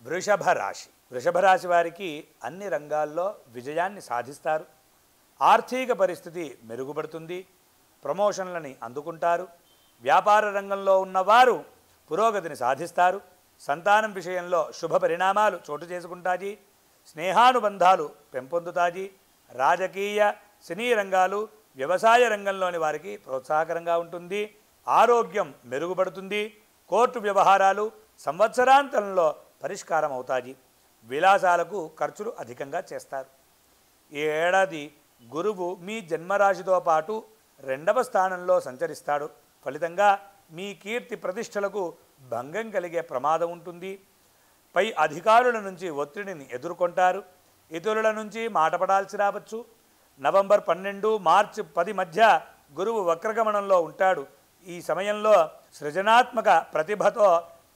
వృషభ రాశి వారికి అన్ని రంగాల్లో విజయాన్ని సాధిస్తారు. ఆర్థిక పరిస్థితి మెరుగుపడుతుంది. ప్రమోషన్లని అందుకుంటారు. వ్యాపార రంగంలో ఉన్నవారు పురోగతిని సాధిస్తారు. సంతానం విషయంలో శుభ పరిణామాలు చోటు చేసుకుంటాయి. స్నేహానుబంధాలు పెంపొందుతాయి. రాజకీయ, సినీ రంగాలు, వ్యవసాయ రంగంలోని వారికి ప్రోత్సాహకరంగా ఉంటుంది. ఆరోగ్యం మెరుగుపడుతుంది. కోర్టు వ్యవహారాలు సంవత్సరాంతంలో పరిష్కారం అవుతాయి. విలాసాలకు ఖర్చులు అధికంగా చేస్తారు. ఈ ఏడాది గురువు మీ జన్మరాశితో పాటు 2వ స్థానంలో సంచరిస్తాడు. ఫలితంగా మీ కీర్తి ప్రతిష్టలకు భంగం కలిగే ప్రమాదం ఉంటుంది. పై అధికారుల నుంచి ఒత్తిడిని ఎదుర్కొంటారు. ఇతరుల నుంచి మాట పడాల్సి రావచ్చు. నవంబర్ 12, మార్చి 10 మధ్య గురువు వక్రగమనంలో ఉంటాడు. ఈ సమయంలో సృజనాత్మక ప్రతిభతో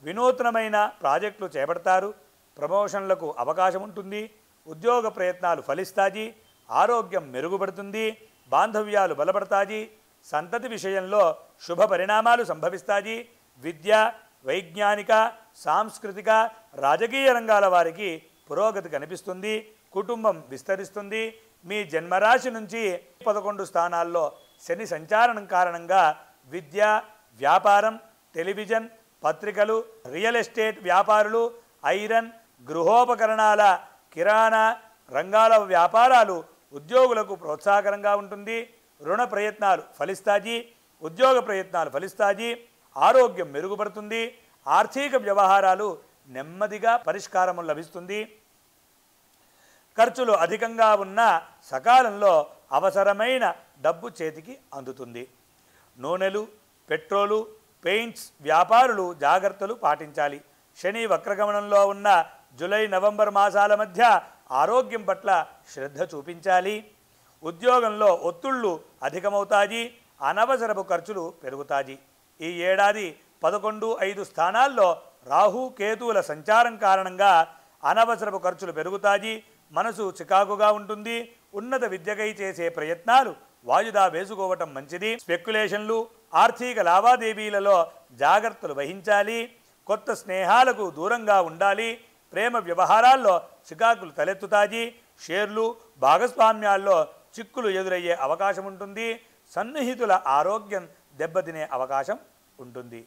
వినూత్నమైన ప్రాజెక్టులు చేపడతారు. ప్రమోషన్లకు అవకాశం ఉంటుంది. ఉద్యోగ ప్రయత్నాలు ఫలిస్తాయి. ఆరోగ్యం మెరుగుపడుతుంది. బాంధవ్యాలు బలపడతాయి. సంతతి విషయంలో శుభ పరిణామాలు సంభవిస్తాయి. విద్య, వైజ్ఞానిక, సాంస్కృతిక, రాజకీయ రంగాల వారికి పురోగతి కనిపిస్తుంది. కుటుంబం విస్తరిస్తుంది. మీ జన్మరాశి నుంచి 11 స్థానాల్లో శని సంచారణం కారణంగా విద్య, వ్యాపారం, టెలివిజన్, పత్రికలు, రియల్ ఎస్టేట్ వ్యాపారులు, ఐరన్, గృహోపకరణాల, కిరాణా రంగాల వ్యాపారాలు ఉద్యోగులకు ప్రోత్సాహకరంగా ఉంటుంది. రుణ ప్రయత్నాలు ఫలిస్తాయి. ఉద్యోగ ప్రయత్నాలు ఫలిస్తాయి. ఆరోగ్యం మెరుగుపడుతుంది. ఆర్థిక వ్యవహారాలు నెమ్మదిగా పరిష్కారం లభిస్తుంది. ఖర్చులు అధికంగా ఉన్న సకాలంలో అవసరమైన డబ్బు చేతికి అందుతుంది. నూనెలు, పెట్రోలు, పెయింట్స్ వ్యాపారులు జాగ్రత్తలు పాటించాలి. శని వక్రగమనంలో ఉన్న జూలై, నవంబర్ మాసాల మధ్య ఆరోగ్యం పట్ల శ్రద్ధ చూపించాలి. ఉద్యోగంలో ఒత్తిళ్లు అధికమవుతాయి. అనవసరపు ఖర్చులు పెరుగుతాయి. ఈ ఏడాది 11, 5 స్థానాల్లో రాహు, కేతువుల సంచారం కారణంగా అనవసరపు ఖర్చులు పెరుగుతాయి. మనసు చికాకుగా ఉంటుంది. ఉన్నత విద్యకై చేసే ప్రయత్నాలు వాయిదా వేసుకోవటం మంచిది. స్పెక్యులేషన్లు, ఆర్థిక లావాదేవీలలో జాగ్రత్తలు వహించాలి. కొత్త స్నేహాలకు దూరంగా ఉండాలి. ప్రేమ వ్యవహారాల్లో చికాకులు తలెత్తుతాయి. షేర్లు, భాగస్వామ్యాల్లో చిక్కులు ఎదురయ్యే అవకాశం ఉంటుంది. సన్నిహితుల ఆరోగ్యం దెబ్బతినే అవకాశం ఉంటుంది.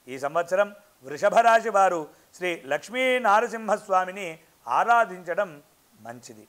ఈ సంవత్సరం వృషభ రాశి వారు శ్రీ లక్ష్మీ నారసింహస్వామిని ఆరాధించడం మంచిది.